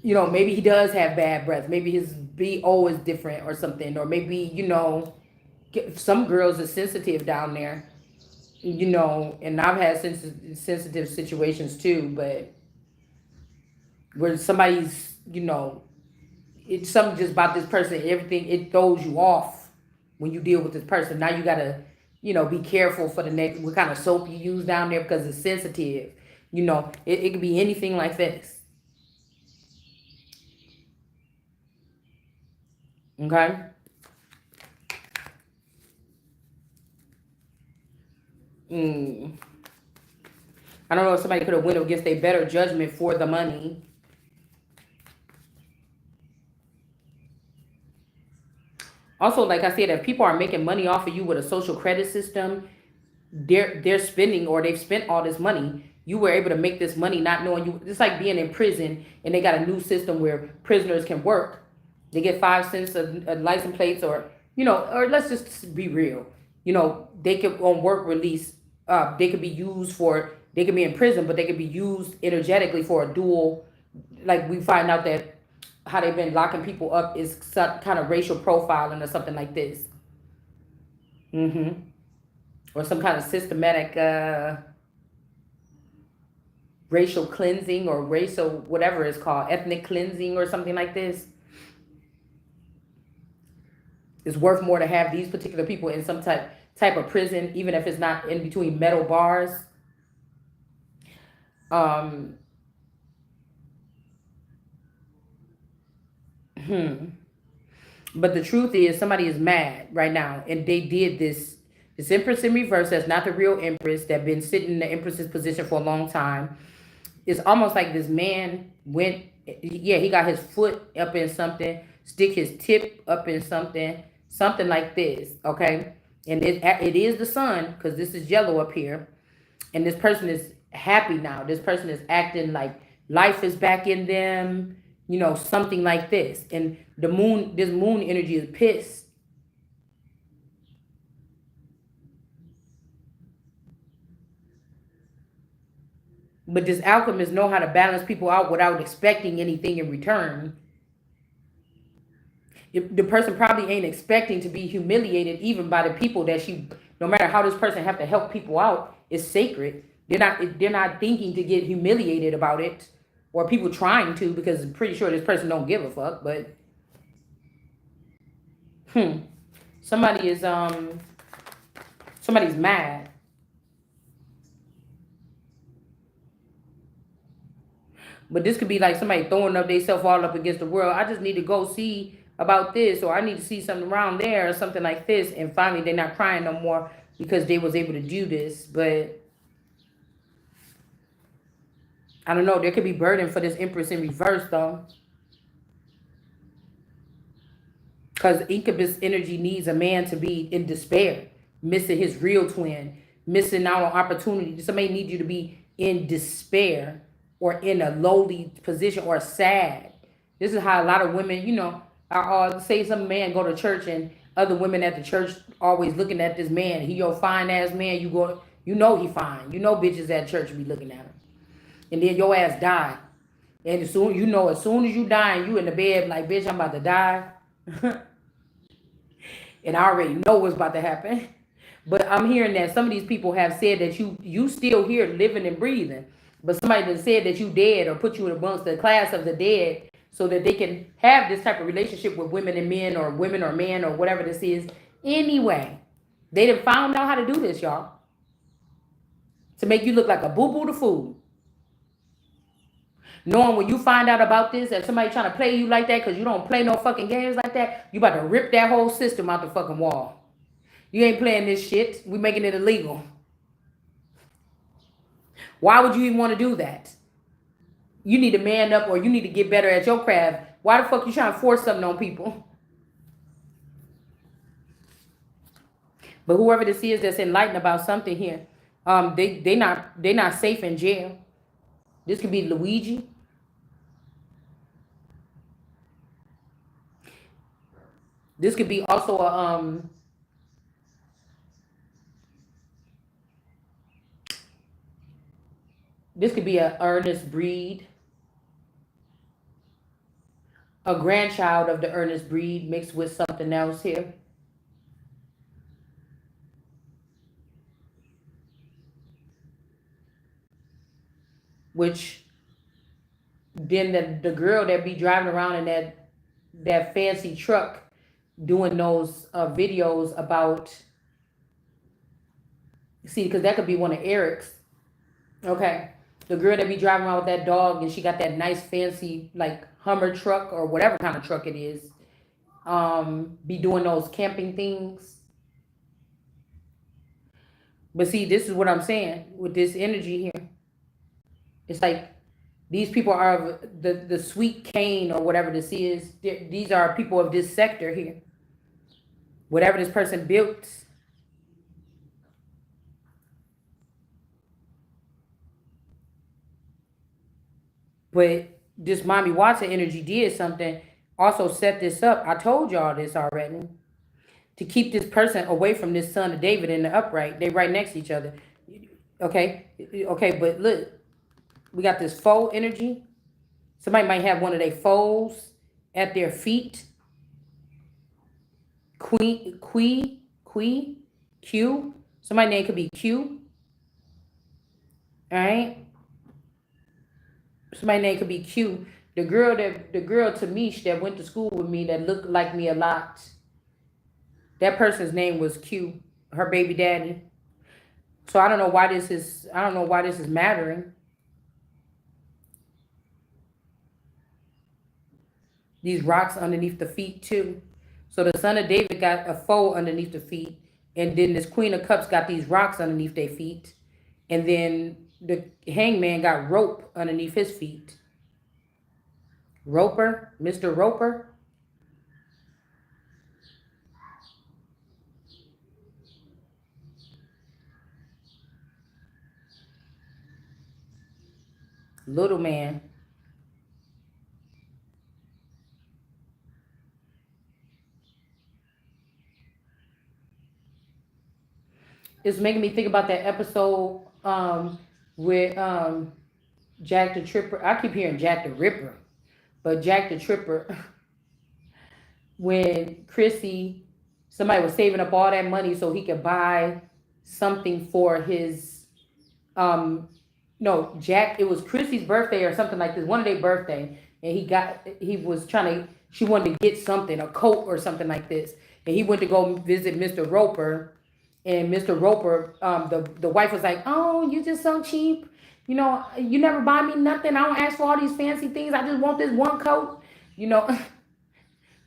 You know, maybe he does have bad breath. Maybe his BO is different or something. Or maybe, you know, some girls are sensitive down there, you know, and I've had sensitive situations too, but where somebody's, you know, it's something just about this person, everything, it throws you off when you deal with this person. Now you got to, you know, be careful for the next, what kind of soap you use down there, because it's sensitive. You know, it could be anything like this. Okay. I don't know if somebody could have went against a better judgment for the money. Also, like I said, if people are making money off of you with a social credit system, they're spending, or they've spent all this money. You were able to make this money not knowing you. It's like being in prison and they got a new system where prisoners can work. They get 5 cents a license plates, or, you know, or let's just be real. You know, they could on work release. They could be used for. They could be in prison, but they could be used energetically for a dual. Like, we find out that how they've been locking people up is some kind of racial profiling or something like this. Or some kind of systematic racial cleansing, or racial whatever it's called, ethnic cleansing or something like this. It's worth more to have these particular people in some type of prison, even if it's not in between metal bars. But the truth is, somebody is mad right now, and they did this. This Empress in reverse, that's not the real Empress, that been sitting in the Empress's position for a long time. It's almost like this man went, yeah, he got his foot up in something, stick his tip up in something like this, okay? And it is the sun, because this is yellow up here. And this person is happy now. This person is acting like life is back in them, you know, something like this. And the moon, this moon energy is pissed. But this alchemist know how to balance people out without expecting anything in return. The person probably ain't expecting to be humiliated even by the people that she, no matter how this person have to help people out, It's sacred. They're not thinking to get humiliated about it, or people trying to, because I'm pretty sure this person don't give a fuck. But somebody is somebody's mad. But this could be like somebody throwing up themselves all up against the world. I just need to go see about this, or I need to see something around there, or something like this. And finally, they're not crying no more because they was able to do this. But I don't know. There could be burden for this Empress in reverse, though. Because incubus energy needs a man to be in despair, missing his real twin, missing out on opportunity. Somebody needs you to be in despair or in a lowly position or sad. This is how a lot of women, are say some man go to church and other women at the church always looking at this man. He your fine ass man. You know he fine. You know bitches at church be looking at him. And then your ass die. And as soon as you die and you in the bed like, bitch, I'm about to die. And I already know what's about to happen. But I'm hearing that some of these people have said that you still here living and breathing. But somebody that said that you dead or put you in amongst the class of the dead so that they can have this type of relationship with women and men, or women or men, or whatever this is. Anyway, they done found out how to do this, y'all. To make you look like a boo-boo to fool. Knowing when you find out about this, that somebody trying to play you like that because you don't play no fucking games like that, you about to rip that whole system out the fucking wall. You ain't playing this shit. We making it illegal. Why would you even want to do that? You need to man up, or you need to get better at your craft. Why the fuck you trying to force something on people? But whoever this is that's enlightened about something here, they not safe in jail. This could be Luigi. This could be also a this could be a Ernest breed, a grandchild of the Ernest breed mixed with something else here. Which then the girl that be driving around in that fancy truck doing those videos about, see, because that could be one of Eric's. Okay, the girl that be driving around with that dog and she got that nice fancy like Hummer truck or whatever kind of truck it is, be doing those camping things. But see, this is what I'm saying with this energy here. It's like these people are the sweet cane or whatever this is. These are people of this sector here. Whatever this person built. But this Mommy Watson energy did something. Also set this up. I told y'all this already. To keep this person away from this son of David in the upright. They right next to each other. Okay. Okay, but look. We got this foe energy. Somebody might have one of their foes at their feet. Q. Somebody's name could be Q. All right. Somebody's name could be Q. The girl Tamish that went to school with me that looked like me a lot. That person's name was Q. Her baby daddy. So I don't know why this is mattering. These rocks underneath the feet too. So the son of David got a foe underneath the feet. And then this Queen of Cups got these rocks underneath their feet. And then the hangman got rope underneath his feet. Roper, Mr. Roper. Little man. It's making me think about that episode with Jack the Tripper. I keep hearing Jack the Ripper, but Jack the Tripper. When somebody was saving up all that money so he could buy something for his um, no, Jack, it was Chrissy's birthday or something like this, one of their birthday, and he was trying to, she wanted to get something, a coat or something like this, and he went to go visit Mr. Roper, and Mr. Roper, the wife was like, oh, you just so cheap, you know, you never buy me nothing, I don't ask for all these fancy things, I just want this one coat, you know.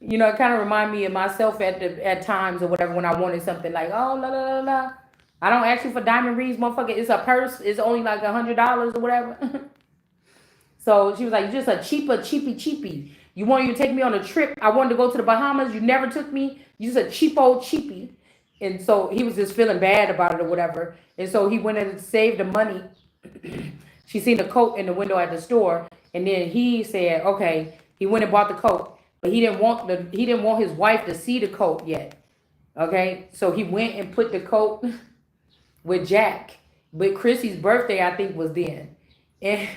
You know, it kind of remind me of myself at times or whatever when I wanted something like, oh, la la la la. I don't ask you for diamond rings, motherfucker. It's a purse. It's only like $100 or whatever. So she was like, you're just a cheapy. You wanted to take me on a trip. I wanted to go to the Bahamas. You never took me. You just a cheap old cheapy. And so he was just feeling bad about it or whatever. And so he went and saved the money. She seen the coat in the window at the store. And then he said, okay, he went and bought the coat. But he didn't want his wife to see the coat yet. Okay? So he went and put the coat with Jack. But Chrissy's birthday, I think, was then. And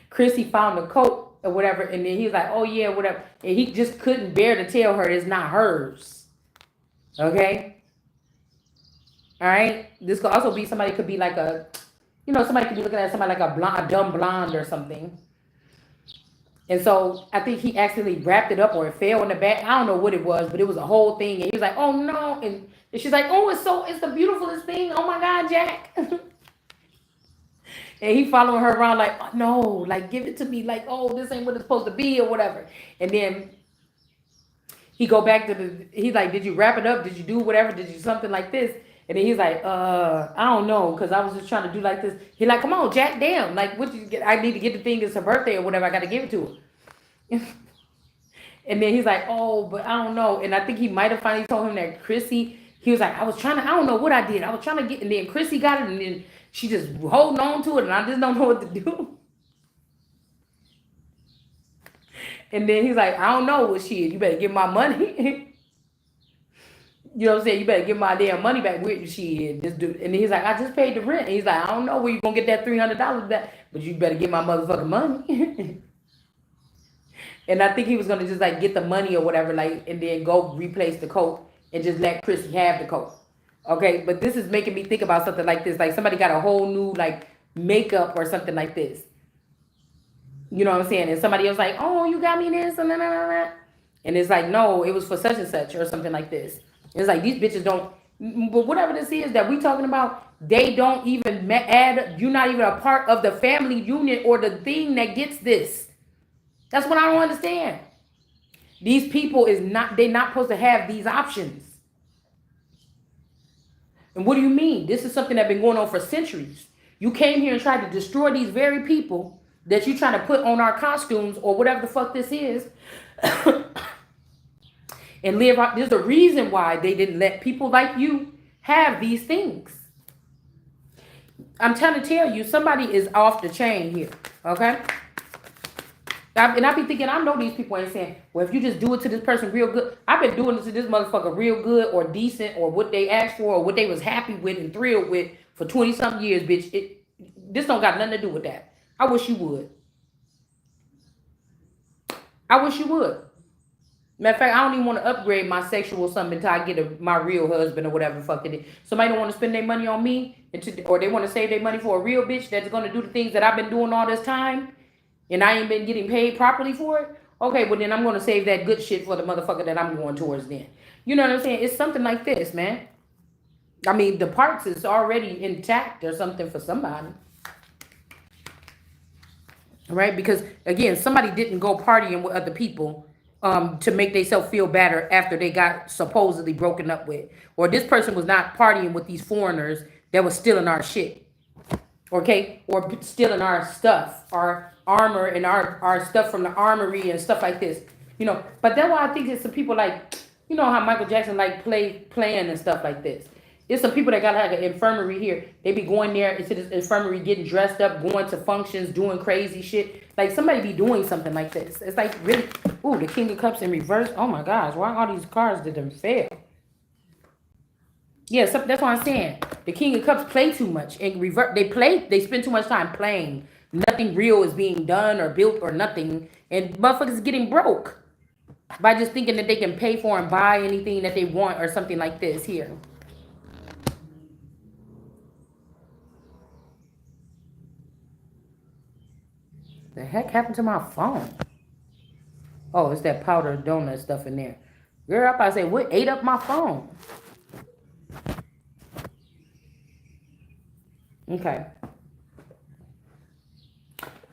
Chrissy found the coat or whatever, and then he was like, oh yeah, whatever. And he just couldn't bear to tell her it's not hers. Okay? All right? This could also be somebody could be like a, you know, somebody could be looking at somebody like a blonde, a dumb blonde or something. And so I think he accidentally wrapped it up or it fell in the back. I don't know what it was, but it was a whole thing. And he was like, oh no. And she's like, oh, it's the beautifulest thing. Oh my God, Jack. And he following her around like, oh, no, like give it to me. Like, oh, this ain't what it's supposed to be or whatever. And then he go back to he's like, did you wrap it up? Did you do whatever? Did you something like this? And then he's like, I don't know, because I was just trying to do like this. He like, come on, Jack, damn. Like, what you get? I need to get the thing. It's her birthday or whatever. I got to give it to her. And then he's like, oh, but I don't know. And I think he might have finally told him that Chrissy, he was like, I was trying to, I don't know what I did. I was trying to get, and then Chrissy got it, and then she just holding on to it, and I just don't know what to do. And then he's like, I don't know what she is. You better give my money. You know what I'm saying? You better give my damn money back with she is. This dude. And he's like, I just paid the rent. And he's like, I don't know where you gonna get that $300 back, but you better get my motherfucking money. And I think he was gonna just like get the money or whatever, like, and then go replace the coat and just let Chrissy have the coat. Okay, but this is making me think about something like this. Like somebody got a whole new like makeup or something like this. You know what I'm saying? And somebody else like, oh, you got me this and that. And it's like, no, it was for such and such or something like this. It's like these bitches don't, but whatever this is that we talking about, they don't even add, you're not even a part of the family unit or the thing that gets this. That's what I don't understand. These people is not, they're not supposed to have these options. And what do you mean? This is something that's been going on for centuries. You came here and tried to destroy these very people that you trying to put on our costumes or whatever the fuck this is. And live out. There's a reason why they didn't let people like you have these things. I'm trying to tell you, somebody is off the chain here. Okay? And I be thinking, I know these people ain't saying, well, if you just do it to this person real good. I've been doing it to this motherfucker real good or decent or what they asked for or what they was happy with and thrilled with for 20-something years, bitch. This don't got nothing to do with that. I wish you would. I wish you would. Matter of fact, I don't even want to upgrade my sexual something until I get my real husband or whatever the fuck it is. Somebody don't want to spend their money on me, or they want to save their money for a real bitch that's going to do the things that I've been doing all this time, and I ain't been getting paid properly for it. Okay, well then I'm going to save that good shit for the motherfucker that I'm going towards then. You know what I'm saying? It's something like this, man. I mean, the parts is already intact or something for somebody. Right? Because, again, somebody didn't go partying with other people to make themselves feel better after they got supposedly broken up with. Or this person was not partying with these foreigners that was stealing our shit. Okay? Or stealing our stuff, our armor and our stuff from the armory and stuff like this. You know, but that's why I think it's some people like, you know how Michael Jackson like playing and stuff like this. It's some people that got like an infirmary here. They be going there into this infirmary, getting dressed up, going to functions, doing crazy shit. Like somebody be doing something like this. It's like really, ooh, the King of Cups in reverse. Oh my gosh, why all these cards didn't fail? Yeah, so that's what I'm saying. The King of Cups play too much and revert. They spend too much time playing. Nothing real is being done or built or nothing, and motherfuckers is getting broke by just thinking that they can pay for and buy anything that they want or something like this here. heck happened to my phone? Oh, it's that powder donut stuff in there. Girl, I about to say, what ate up my phone? Okay.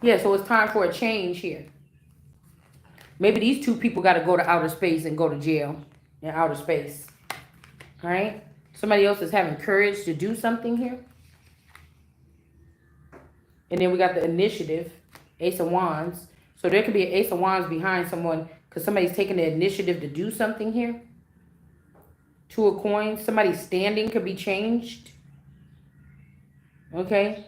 Yeah, so it's time for a change here. Maybe these two people got to go to outer space and go to jail in outer space. All right? Somebody else is having courage to do something here. And then we got the initiative, Ace of Wands. So there could be an Ace of Wands behind someone because somebody's taking the initiative to do something here. Two of Coins. Somebody's standing could be changed. Okay?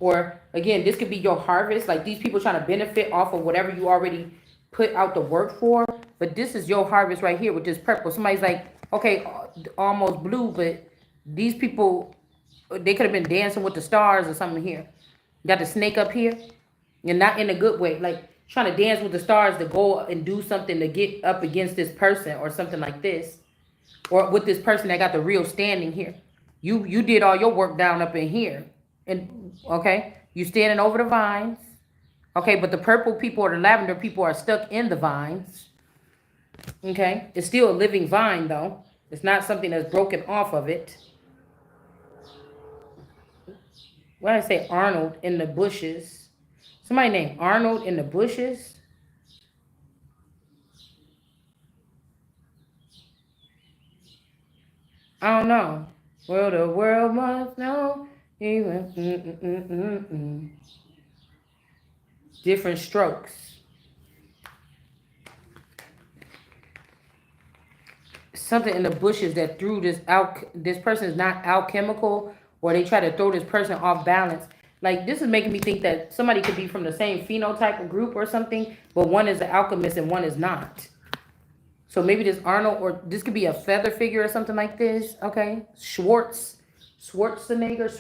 Or, again, this could be your harvest. Like, these people trying to benefit off of whatever you already put out the work for. But this is your harvest right here with this purple. Somebody's like, okay, almost blue, but these people, they could have been dancing with the stars or something here. Got the snake up here. And not in a good way. Like, trying to dance with the stars to go and do something to get up against this person or something like this. Or with this person that got the real standing here. You did all your work down up in here. And, okay, you standing over the vines. Okay, but the purple people or the lavender people are stuck in the vines. Okay, it's still a living vine, though. It's not something that's broken off of it. Why did I say Arnold in the bushes? Somebody named Arnold in the bushes? I don't know. Well, the world must know. Even different strokes. Something in the bushes that threw this out. This person is not alchemical, or they try to throw this person off balance. Like, this is making me think that somebody could be from the same phenotype of group or something, but one is an alchemist and one is not. So maybe this Arnold, or this could be a feather figure or something like this. Okay, Schwarzenegger,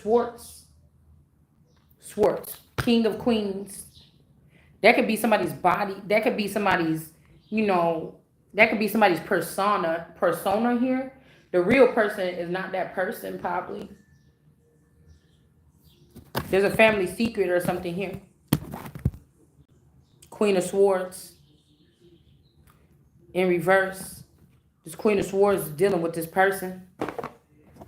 Schwartz, King of Queens. That could be somebody's body. That could be somebody's, that could be somebody's persona here. The real person is not that person, probably. There's a family secret or something here. Queen of Swords. In reverse. This Queen of Swords is dealing with this person.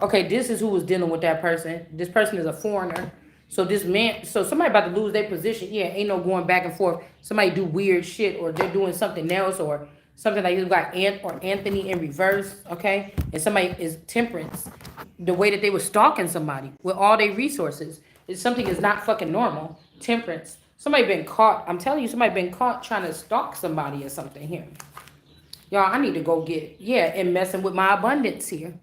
Okay, this is who was dealing with that person. This person is a foreigner. So this man, so somebody about to lose their position. Yeah, ain't no going back and forth. Somebody do weird shit, or they're doing something else, or something like this. We got Anthony in reverse, okay? And somebody is Temperance. The way that they were stalking somebody with all their resources. It's something is not fucking normal. Temperance. Somebody been caught. I'm telling you, somebody been caught trying to stalk somebody or something here. Y'all, I need to go get, and messing with my abundance here.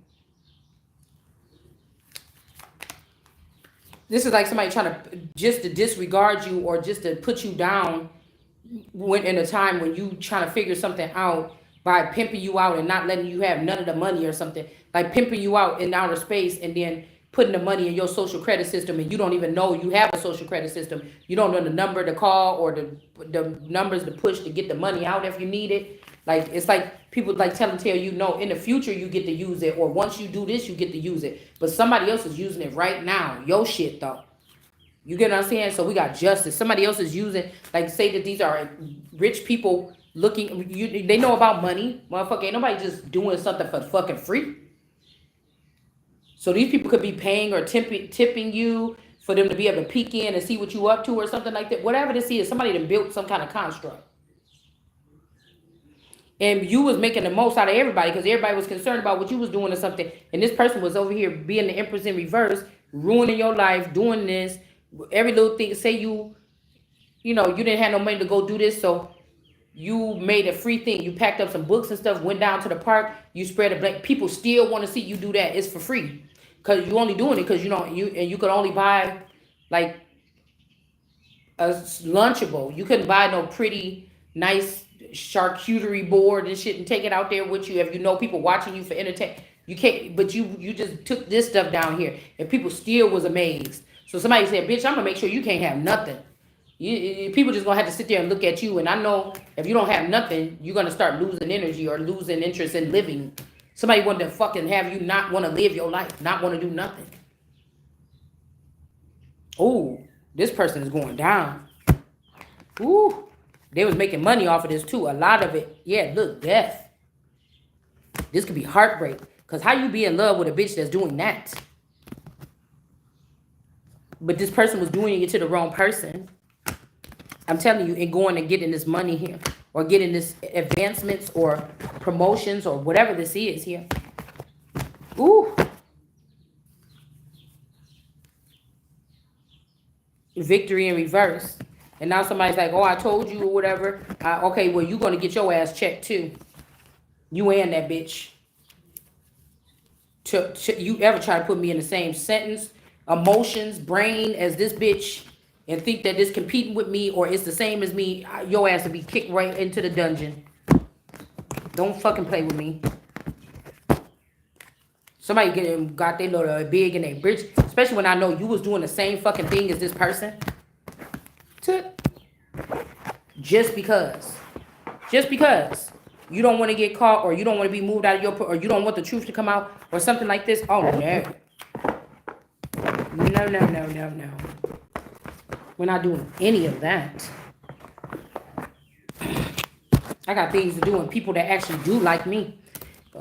This is like somebody trying to disregard you or just to put you down when in a time when you trying to figure something out by pimping you out and not letting you have none of the money or something. Like pimping you out in outer space and then putting the money in your social credit system and you don't even know you have a social credit system. You don't know the number to call or the numbers to push to get the money out if you need it. Like, it's like people like tell you, no, in the future you get to use it, or once you do this, you get to use it. But somebody else is using it right now. Your shit, though. You get what I'm saying? So we got justice. Somebody else is using, like, say that these are rich people looking, they know about money. Motherfucker, ain't nobody just doing something for fucking free. So these people could be paying or tipping you for them to be able to peek in and see what you up to or something like that. Whatever this is, somebody that built some kind of construct. And you was making the most out of everybody because everybody was concerned about what you was doing or something. And this person was over here being the Empress in reverse, ruining your life, doing this. Every little thing, say you didn't have no money to go do this. So you made a free thing. You packed up some books and stuff, went down to the park. You spread a blanket. People still want to see you do that. It's for free. Because you only doing it because, you could only buy like a Lunchable. You couldn't buy no pretty, nice charcuterie board and shit and take it out there with you if you know people watching you for entertainment. You can't, but you just took this stuff down here and people still was amazed. So somebody said, bitch, I'm gonna make sure you can't have nothing. People just gonna have to sit there and look at you, and I know if you don't have nothing, you're gonna start losing energy or losing interest in living. Somebody want to fucking have you not want to live your life, not want to do nothing. Oh, this person is going down. Ooh, they was making money off of this too. A lot of it. Yeah, look, death. This could be heartbreak. Because how you be in love with a bitch that's doing that? But this person was doing it to the wrong person. I'm telling you, and going and getting this money here. Or getting this advancements or promotions or whatever this is here. Ooh. Victory in reverse. And now somebody's like, oh, I told you or whatever. Okay, well, you're going to get your ass checked too. You and that bitch. You ever try to put me in the same sentence, emotions, brain as this bitch and think that it's competing with me or it's the same as me, your ass will be kicked right into the dungeon. Don't fucking play with me. Somebody got their little big in their bridge, especially when I know you was doing the same fucking thing as this person. Just because you don't want to get caught or you don't want to be moved out of your, or you don't want the truth to come out or something like this. Oh, no. No. We're not doing any of that. I got things to do and people that actually do like me.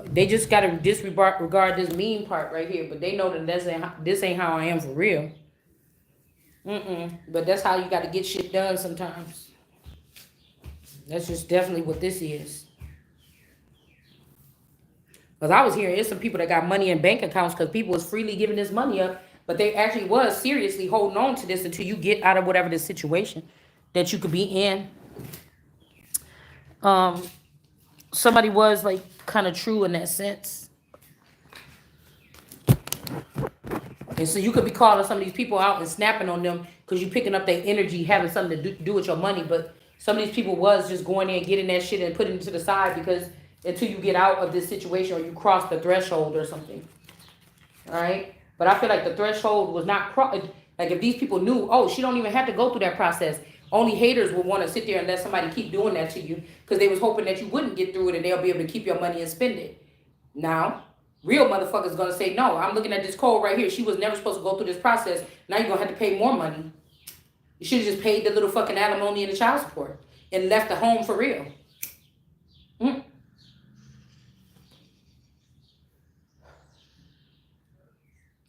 They just got to disregard this mean part right here. But they know that this ain't how I am for real. But that's how you got to get shit done sometimes. That's just definitely what this is. Because I was hearing it's some people that got money in bank accounts because people was freely giving this money up. But they actually was seriously holding on to this until you get out of whatever the situation that you could be in. Somebody was like kind of true in that sense. And so you could be calling some of these people out and snapping on them because you picking up their energy, having something to do with your money. But some of these people was just going in, getting that shit and putting it to the side because until you get out of this situation or you cross the threshold or something. All right? But I feel like the threshold was not crossed. Like if these people knew, oh, she don't even have to go through that process. Only haters would want to sit there and let somebody keep doing that to you because they was hoping that you wouldn't get through it and they'll be able to keep your money and spend it. Now, real motherfuckers going to say, no, I'm looking at this code right here. She was never supposed to go through this process. Now you're going to have to pay more money. You should have just paid the little fucking alimony and the child support and left the home for real.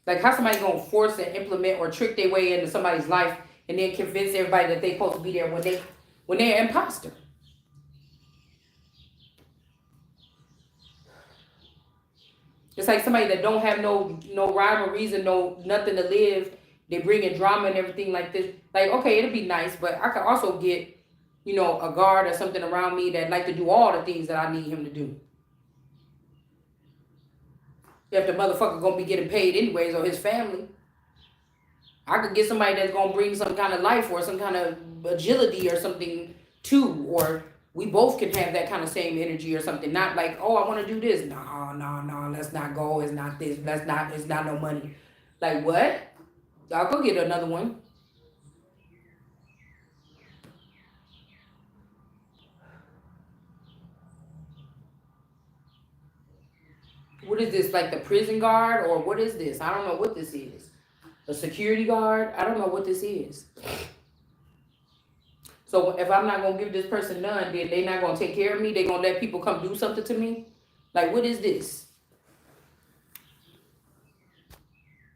Like how somebody going to force and implement or trick their way into somebody's life and then convince everybody that they supposed to be there when they're an imposter. It's like somebody that don't have no rhyme or reason, nothing to live. They bring in drama and everything like this. Like, okay, it'll be nice, but I could also get, a guard or something around me that like to do all the things that I need him to do. If the motherfucker gonna be getting paid anyways or his family. I could get somebody that's going to bring some kind of life or some kind of agility or something too. Or we both can have that kind of same energy or something. Not like, oh, I want to do this. No, let's not go. It's not this. It's not no money. Like what? I'll go get another one. What is this? Like the prison guard or what is this? I don't know what this is. A security guard? I don't know what this is. So if I'm not going to give this person none, then they're not going to take care of me. They're going to let people come do something to me. Like, what is this?